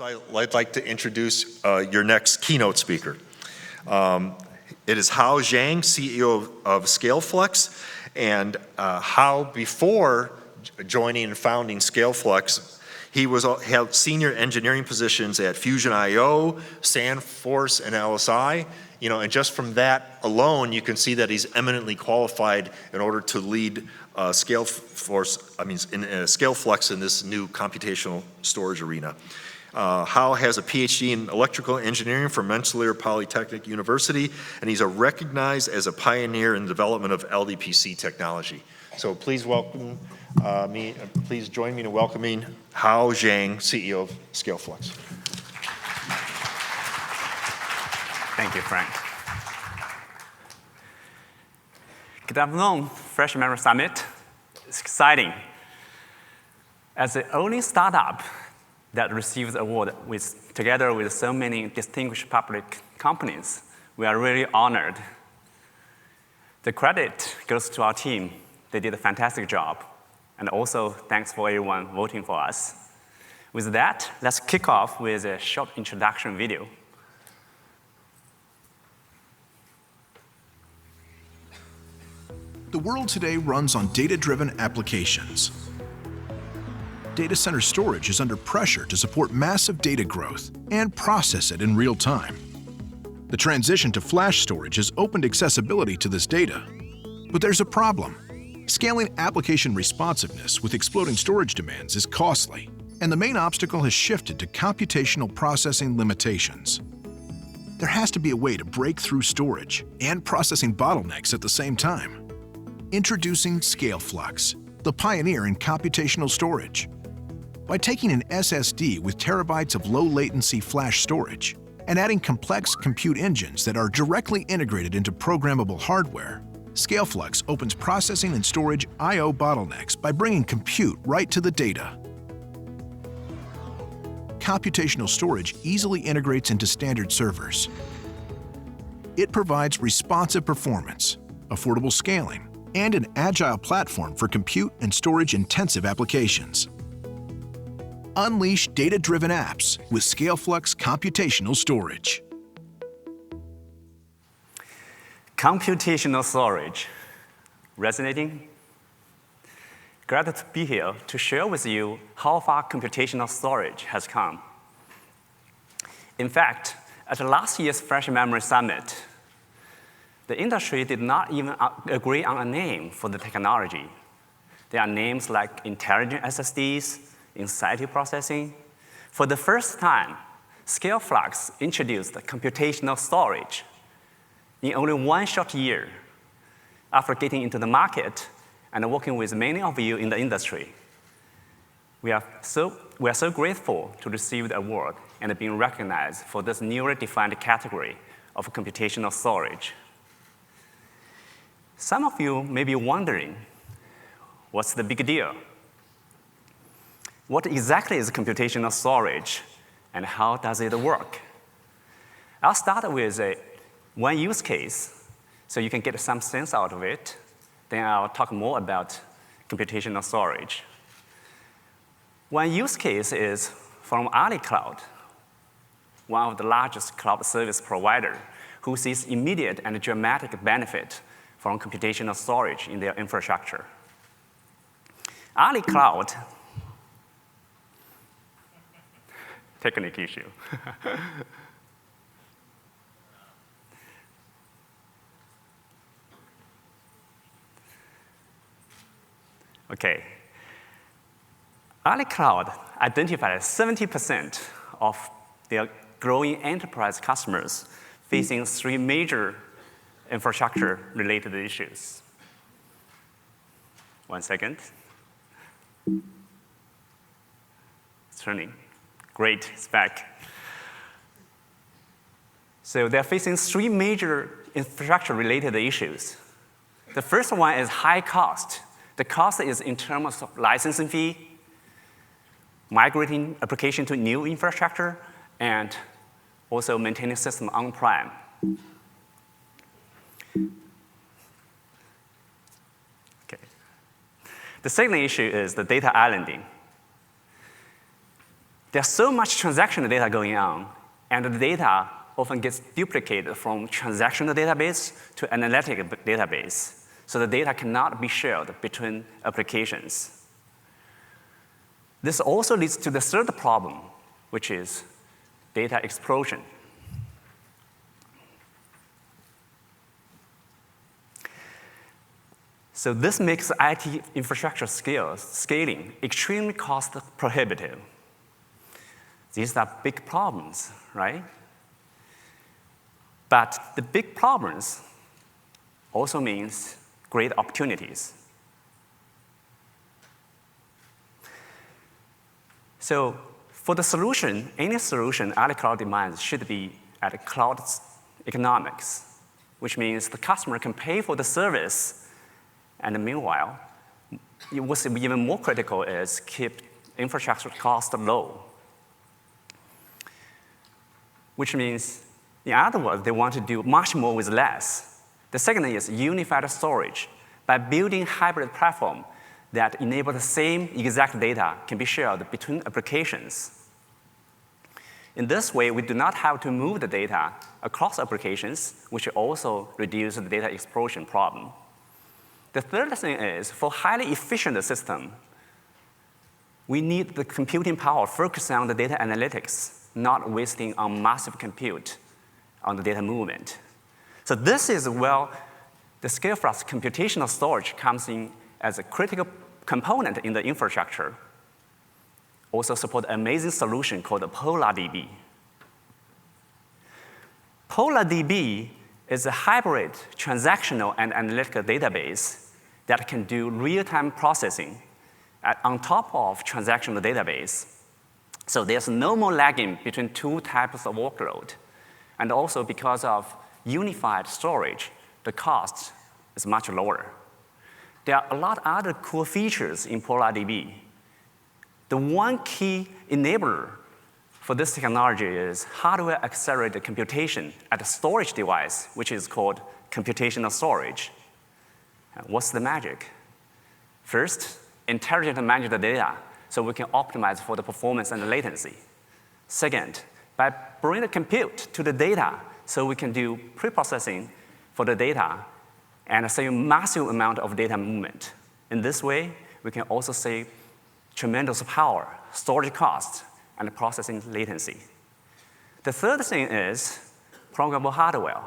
I'd like to introduce your next keynote speaker. It is Hao Zhang, CEO of ScaleFlux, and Hao, before joining and founding ScaleFlux, he held senior engineering positions at Fusion.io, Sandforce, and LSI. And just from that alone, you can see that he's eminently qualified in order to lead ScaleFlux in this new computational storage arena. Hao has a PhD in electrical engineering from Rensselaer Polytechnic University, and he's recognized as a pioneer in the development of LDPC technology. So please welcome please join me in welcoming Hao Zhang, CEO of ScaleFlux. Thank you, Frank. Good afternoon, Fresh Memory Summit. It's exciting. As the only startup that receives the award together with so many distinguished public companies, we are really honored. The credit goes to our team. They did a fantastic job. And also, thanks for everyone voting for us. With that, let's kick off with a short introduction video. The world today runs on data-driven applications. Data center storage is under pressure to support massive data growth and process it in real time. The transition to flash storage has opened accessibility to this data. But there's a problem. Scaling application responsiveness with exploding storage demands is costly, and the main obstacle has shifted to computational processing limitations. There has to be a way to break through storage and processing bottlenecks at the same time. Introducing ScaleFlux, the pioneer in computational storage. By taking an SSD with terabytes of low-latency flash storage and adding complex compute engines that are directly integrated into programmable hardware, ScaleFlux opens processing and storage I/O bottlenecks by bringing compute right to the data. Computational storage easily integrates into standard servers. It provides responsive performance, affordable scaling, and an agile platform for compute and storage-intensive applications. Unleash data-driven apps with ScaleFlux Computational Storage. Computational storage. Resonating? Glad to be here to share with you how far computational storage has come. In fact, at last year's Fresh Memory Summit, the industry did not even agree on a name for the technology. There are names like intelligent SSDs, in-situ processing. For the first time, ScaleFlux introduced computational storage in only one short year after getting into the market and working with many of you in the industry. We are so grateful to receive the award and being recognized for this newly defined category of computational storage. Some of you may be wondering, what's the big deal? What exactly is computational storage, and how does it work? I'll start with one use case, so you can get some sense out of it. Then I'll talk more about computational storage. One use case is from AliCloud, one of the largest cloud service providers, who sees immediate and dramatic benefit from computational storage in their infrastructure. AliCloud, technical issue. Okay. AliCloud identified 70% of their growing enterprise customers facing three major infrastructure-related issues. 1 second. It's turning. Great, it's back. So they're facing three major infrastructure-related issues. The first one is high cost. The cost is in terms of licensing fee, migrating application to new infrastructure, and also maintaining system on-prem. Okay. The second issue is the data islanding. There's so much transactional data going on, and the data often gets duplicated from transactional database to analytic database. So the data cannot be shared between applications. This also leads to the third problem, which is data explosion. So this makes IT infrastructure scaling extremely cost prohibitive. These are big problems, right? But the big problems also means great opportunities. So for the solution, any solution at cloud demands should be at cloud economics, which means the customer can pay for the service. And meanwhile, what's even more critical is keep infrastructure cost low, which means, in other words, they want to do much more with less. The second is unified storage. By building hybrid platform that enable the same exact data can be shared between applications. In this way, we do not have to move the data across applications, which also reduce the data explosion problem. The third thing is, for highly efficient system, we need the computing power focused on the data analytics, not wasting on massive compute on the data movement. So this is where the ScaleFlux computational storage comes in as a critical component in the infrastructure. Also support an amazing solution called PolarDB. PolarDB is a hybrid transactional and analytical database that can do real-time processing on top of transactional database. So there's no more lagging between two types of workload. And also because of unified storage, the cost is much lower. There are a lot of other cool features in PolarDB. The one key enabler for this technology is hardware accelerated computation at a storage device, which is called computational storage. What's the magic? First, intelligently manage the data so we can optimize for the performance and the latency. Second, by bringing the compute to the data so we can do pre-processing for the data and save massive amount of data movement. In this way, we can also save tremendous power, storage cost, and processing latency. The third thing is programmable hardware,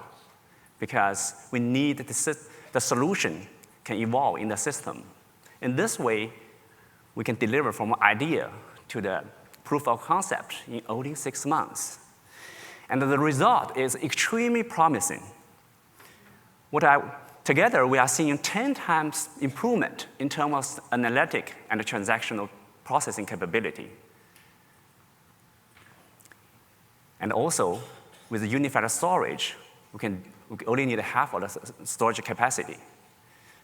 because we need the solution can evolve in the system. In this way, we can deliver from idea to the proof of concept in only 6 months. And the result is extremely promising. Together, we are seeing 10 times improvement in terms of analytic and transactional processing capability. And also, with the unified storage, we only need half of the storage capacity.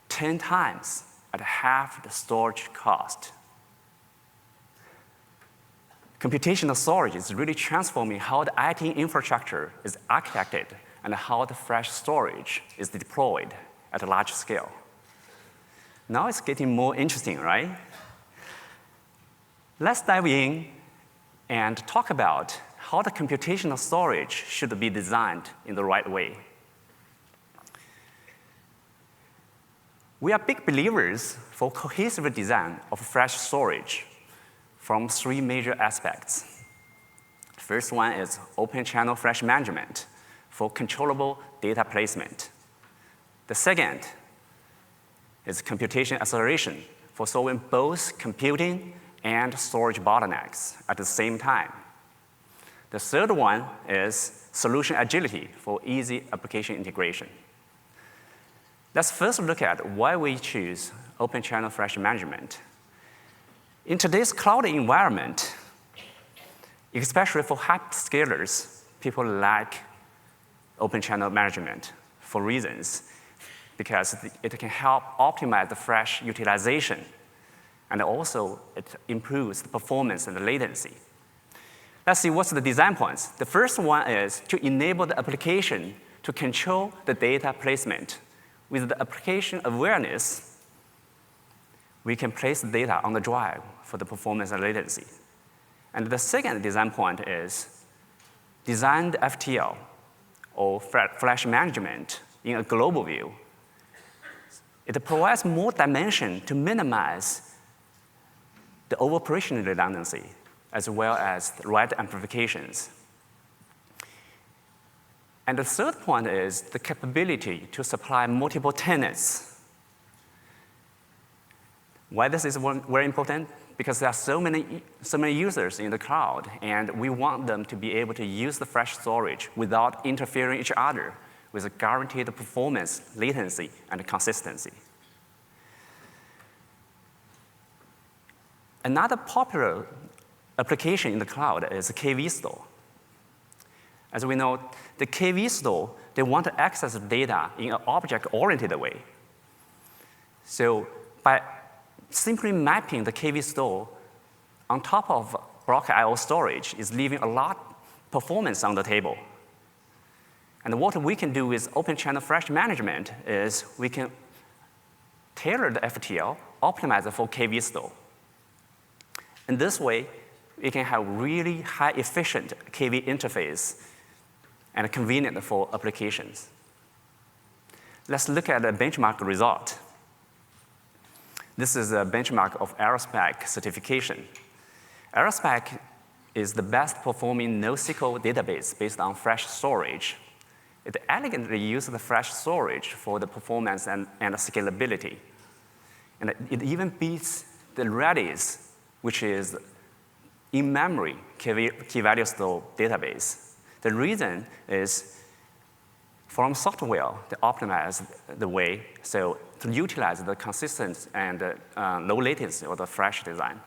10 times at half the storage cost. Computational storage is really transforming how the IT infrastructure is architected and how the flash storage is deployed at a large scale. Now it's getting more interesting, right? Let's dive in and talk about how the computational storage should be designed in the right way. We are big believers for cohesive design of flash storage from 3 major aspects. First one is open channel flash management for controllable data placement. The second is computation acceleration for solving both computing and storage bottlenecks at the same time. The third one is solution agility for easy application integration. Let's first look at why we choose open channel flash management. In today's cloud environment, especially for hyperscalers, people like open channel management for reasons, because it can help optimize the flash utilization, and also it improves the performance and the latency. Let's see what's the design points. The first one is to enable the application to control the data placement. With the application awareness, we can place the data on the drive for the performance and latency. And the second design point is design the FTL, or flash management, in a global view. It provides more dimension to minimize the over-operation redundancy, as well as the write amplifications. And the third point is the capability to supply multiple tenants. Why this is very important? Because there are so many users in the cloud, and we want them to be able to use the flash storage without interfering each other with a guaranteed performance, latency, and consistency. Another popular application in the cloud is the KV store. As we know, the KV store, they want to access data in an object-oriented way. So by simply mapping the KV store on top of block I/O storage is leaving a lot of performance on the table. And what we can do with open channel flash management is we can tailor the FTL, optimize it for KV store. In this way, we can have really high efficient KV interface and convenient for applications. Let's look at the benchmark result. This is a benchmark of Aerospec certification. Aerospec is the best performing NoSQL database based on flash storage. It elegantly uses the flash storage for the performance and scalability. And it even beats the Redis, which is in-memory key value store database. The reason is from software, they optimize the way so to utilize the consistent and low latency of the flash design.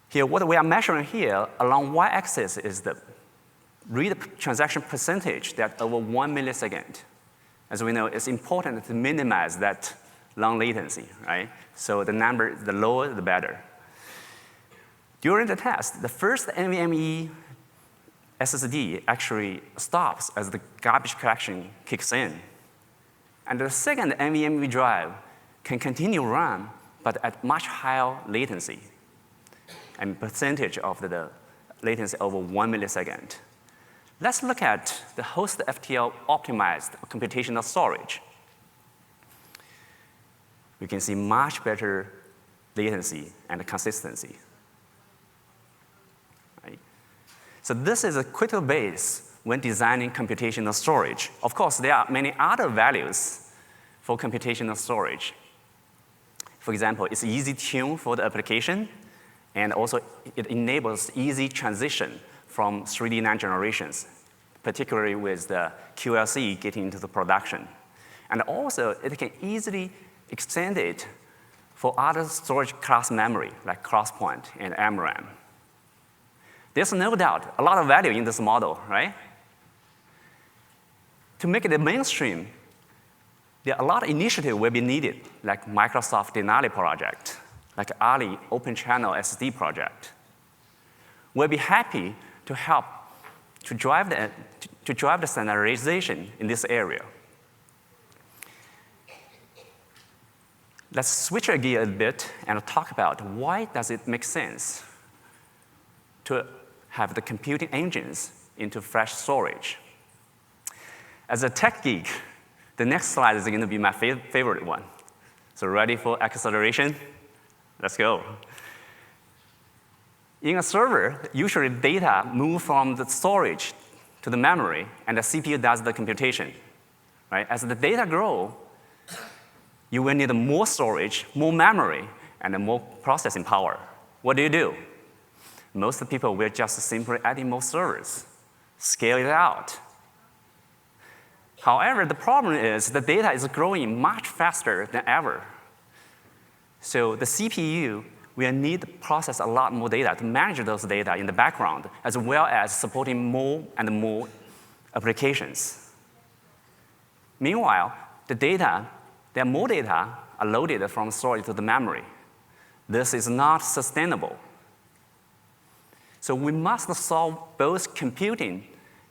Here, what we are measuring here along y-axis is the read transaction percentage that over 1 millisecond. As we know, it's important to minimize that long latency, right? So the number, the lower, the better. During the test, the first NVMe SSD actually stops as the garbage collection kicks in. And the second NVMe drive can continue run, but at much higher latency and percentage of the latency over 1 millisecond. Let's look at the host FTL optimized computational storage. We can see much better latency and consistency. Right? So this is a critical base when designing computational storage. Of course, there are many other values for computational storage. For example, it's easy tune for the application, and also it enables easy transition from 3D NAND generations, particularly with the QLC getting into the production. And also, it can easily extend it for other storage class memory, like CrossPoint and MRAM. There's no doubt a lot of value in this model, right? To make it mainstream, there are a lot of initiatives will be needed, like Microsoft Denali project, like Ali Open Channel SSD project. We'll be happy to help to drive the standardization in this area. Let's switch our gear a bit and talk about why does it make sense to have the computing engines into flash storage. As a tech geek, the next slide is going to be my favorite one. So ready for acceleration? Let's go. In a server, usually data move from the storage to the memory, and the CPU does the computation. Right? As the data grow, you will need more storage, more memory, and more processing power. What do? Most people will just simply add in more servers, scale it out. However, the problem is the data is growing much faster than ever. So the CPU will need to process a lot more data to manage those data in the background, as well as supporting more and more applications. Meanwhile, there are more data are loaded from storage to the memory. This is not sustainable. So we must solve both computing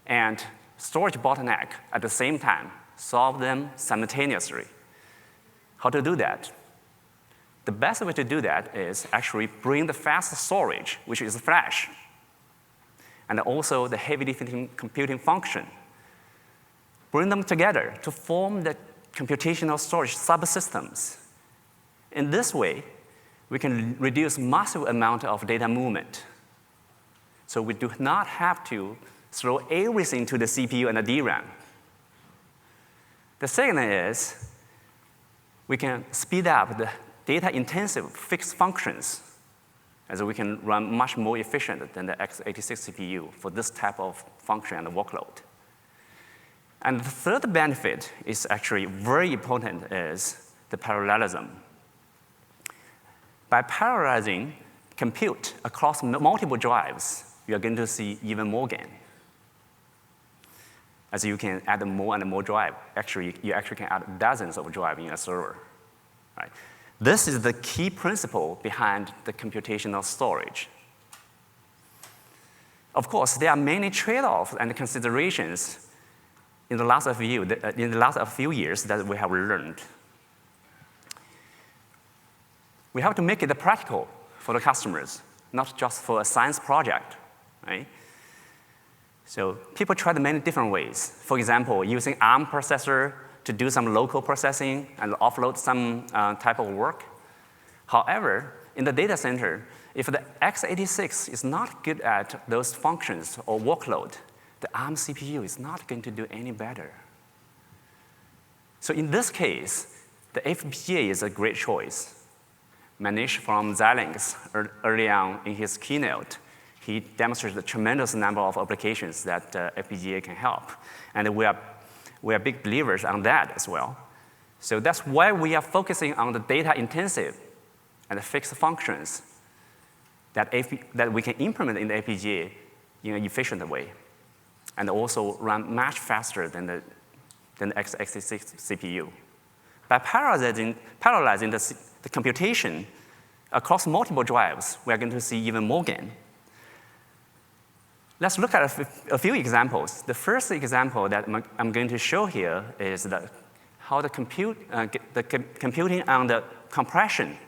and storage bottleneck at the same time, solve them simultaneously. How to do that? The best way to do that is actually bring the fast storage, which is flash, and also the heavy lifting computing function. Bring them together to form the computational storage subsystems. In this way, we can reduce massive amount of data movement. So we do not have to throw everything to the CPU and the DRAM. The second is we can speed up the data-intensive fixed functions, as we can run much more efficient than the x86 CPU for this type of function and workload. And the third benefit is actually very important is the parallelism. By parallelizing compute across multiple drives, you are going to see even more gain. As you can add more and more drive. Actually, you actually can add dozens of drives in a server. Right? This is the key principle behind the computational storage. Of course, there are many trade-offs and considerations in the last few years that we have learned. We have to make it practical for the customers, not just for a science project, right? So people tried many different ways. For example, using ARM processor to do some local processing and offload some type of work. However, in the data center, if the x86 is not good at those functions or workload, the ARM CPU is not going to do any better. So in this case, the FPGA is a great choice. Manish from Xilinx, early on in his keynote, he demonstrated a tremendous number of applications that FPGA can help. And we are big believers on that as well. So that's why we are focusing on the data-intensive and the fixed functions that we can implement in the FPGA in an efficient way, and also run much faster than the x86 CPU. By parallelizing the computation across multiple drives, we are going to see even more gain. Let's look at a few examples. The first example that I'm going to show here is how the computing on the compression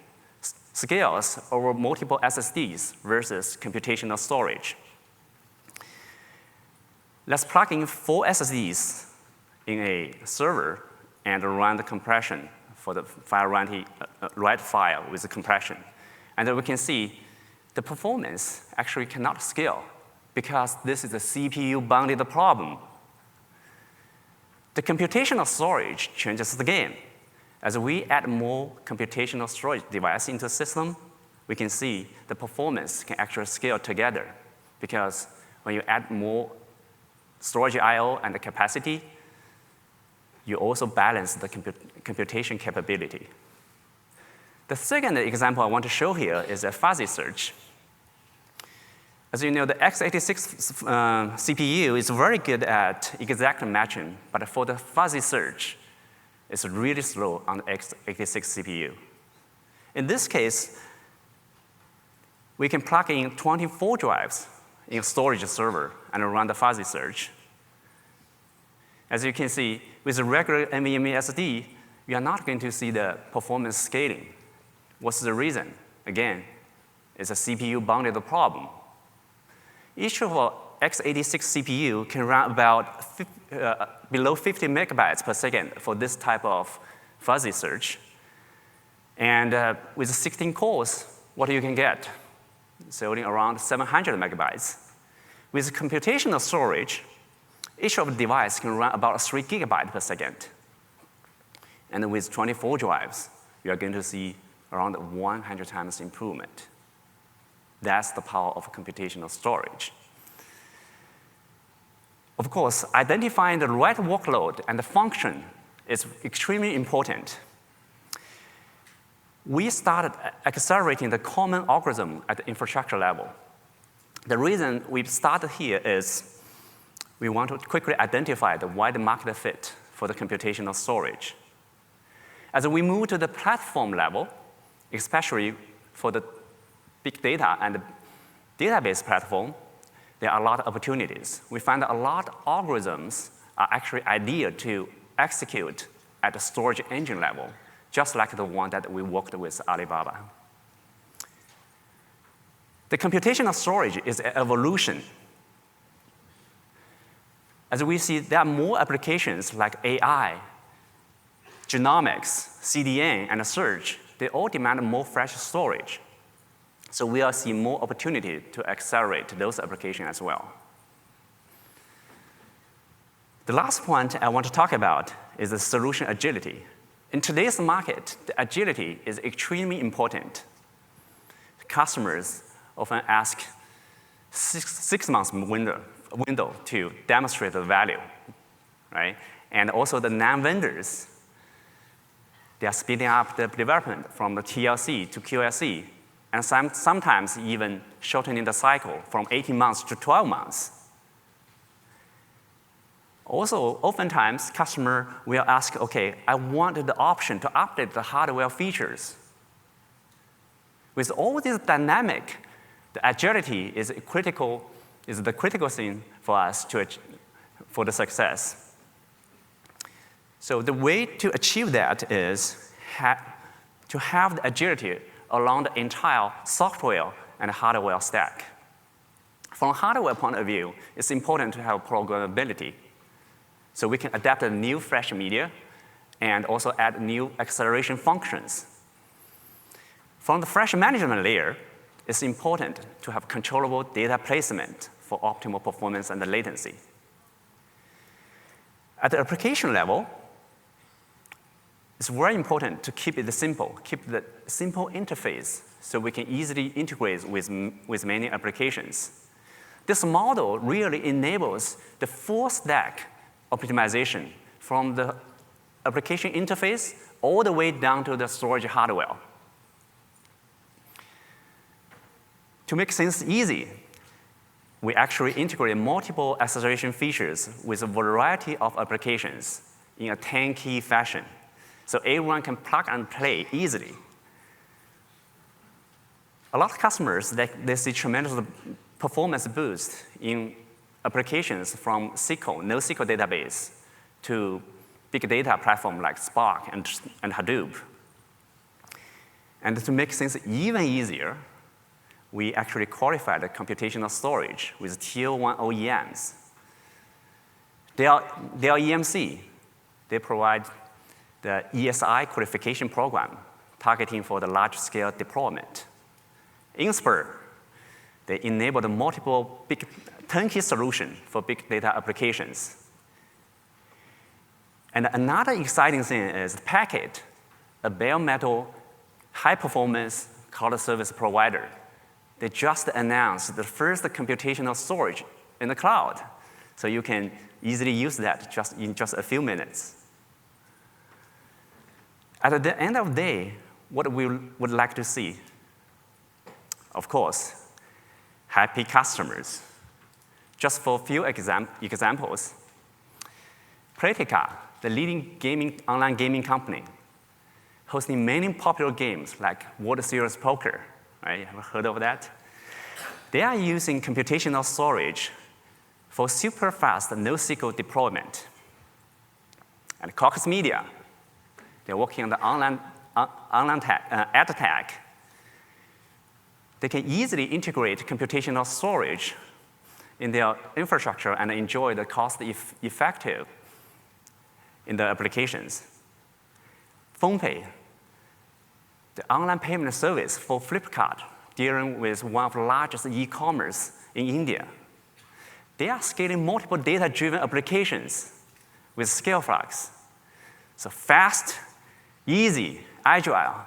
scales over multiple SSDs versus computational storage. Let's plug in 4 SSDs in a server and run the compression for the write file with the compression. And then we can see the performance actually cannot scale because this is a CPU-bounded problem. The computational storage changes the game. As we add more computational storage device into the system, we can see the performance can actually scale together because when you add more storage I/O and the capacity, you also balance the computation capability. The second example I want to show here is a fuzzy search. As you know, the x86 CPU is very good at exact matching, but for the fuzzy search, it's really slow on the x86 CPU. In this case, we can plug in 24 drives in a storage server and run the fuzzy search. As you can see, with a regular NVMe SD, we are not going to see the performance scaling. What's the reason? Again, it's a CPU-bounded problem. Each of our x86 CPU can run about below 50 megabytes per second for this type of fuzzy search. And with 16 cores, what you can get? It's only around 700 megabytes. With computational storage, each of the device can run about 3 gigabytes per second. And with 24 drives, you are going to see around 100 times improvement. That's the power of computational storage. Of course, identifying the right workload and the function is extremely important. We started accelerating the common algorithm at the infrastructure level. The reason we started here is we want to quickly identify the wide market fit for the computational storage. As we move to the platform level, especially for the big data and the database platform, there are a lot of opportunities. We find that a lot of algorithms are actually ideal to execute at the storage engine level just like the one that we worked with Alibaba. The computational storage is an evolution. As we see, there are more applications like AI, genomics, CDN, and search. They all demand more fresh storage. So we are seeing more opportunity to accelerate those applications as well. The last point I want to talk about is the solution agility. In today's market, the agility is extremely important. Customers often ask six months window to demonstrate the value, right? And also the non-vendors, they are speeding up the development from the TLC to QLC, and sometimes even shortening the cycle from 18 months to 12 months. Also, oftentimes, customer will ask, okay, I want the option to update the hardware features. With all this dynamic, the agility is the critical thing for us for the success. So the way to achieve that is to have the agility along the entire software and hardware stack. From a hardware point of view, it's important to have programmability. So we can adapt a new fresh media and also add new acceleration functions. From the fresh management layer, it's important to have controllable data placement for optimal performance and the latency. At the application level, it's very important to keep it simple, keep the simple interface so we can easily integrate with many applications. This model really enables the full stack optimization from the application interface all the way down to the storage hardware. To make things easy, we actually integrate multiple acceleration features with a variety of applications in a 10-key fashion, so everyone can plug and play easily. A lot of customers, they see tremendous performance boost in applications from SQL, NoSQL database, to big data platform like Spark and Hadoop. And to make things even easier, we actually qualified the computational storage with Tier 1 OEMs. They are EMC. They provide the ESI qualification program targeting for the large-scale deployment. Inspur, they enable the multiple big turnkey solution for big data applications. And another exciting thing is Packet, a bare metal, high-performance cloud service provider. They just announced the first computational storage in the cloud, so you can easily use that in just a few minutes. At the end of the day, what we would like to see, of course, happy customers. Just for a few examples, Playtika, the leading online gaming company, hosting many popular games like World Series Poker, right? Ever heard of that? They are using computational storage for super fast NoSQL deployment. And Cox Media, they're working on the online ad tech. They can easily integrate computational storage in their infrastructure and enjoy the cost-effective in the applications. PhonePe, the online payment service for Flipkart, dealing with one of the largest e-commerce in India. They are scaling multiple data-driven applications with ScaleFlux. So fast, easy, agile,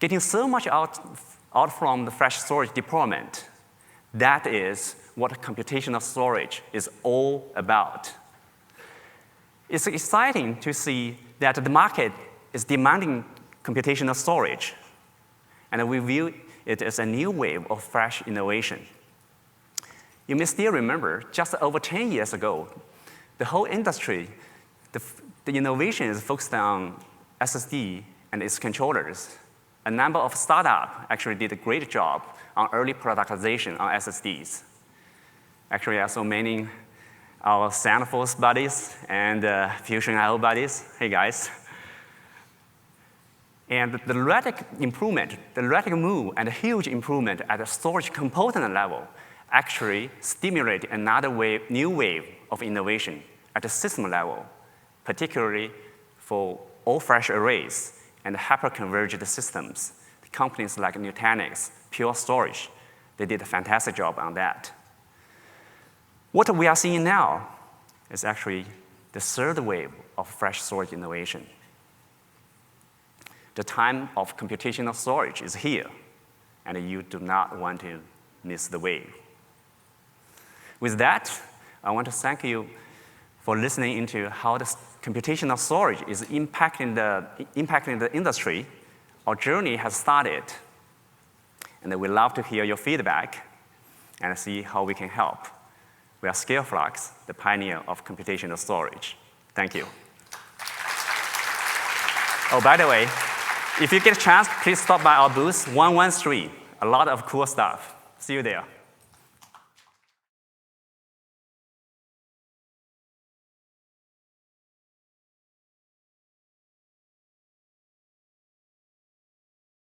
getting so much out from the fresh storage deployment. That is what computational storage is all about. It's exciting to see that the market is demanding computational storage, and we view it as a new wave of fresh innovation. You may still remember, just over 10 years ago, the whole industry, the innovation is focused on SSD and its controllers. A number of startups actually did a great job on early productization on SSDs. Actually, I saw many our SandForce buddies and Fusion IO buddies. Hey, guys. And the dramatic improvement, the dramatic move, and the huge improvement at the storage component level actually stimulate another wave, new wave of innovation at the system level, particularly for all-flash arrays and hyper-converged systems. Companies like Nutanix, Pure Storage, they did a fantastic job on that. What we are seeing now is actually the third wave of flash storage innovation. The time of computational storage is here, and you do not want to miss the wave. With that, I want to thank you for listening into how the computational storage is impacting the industry. Our journey has started, and we'd love to hear your feedback and see how we can help. We are ScaleFlux, the pioneer of computational storage. Thank you. Oh, by the way, if you get a chance, please stop by our booth 113. A lot of cool stuff. See you there.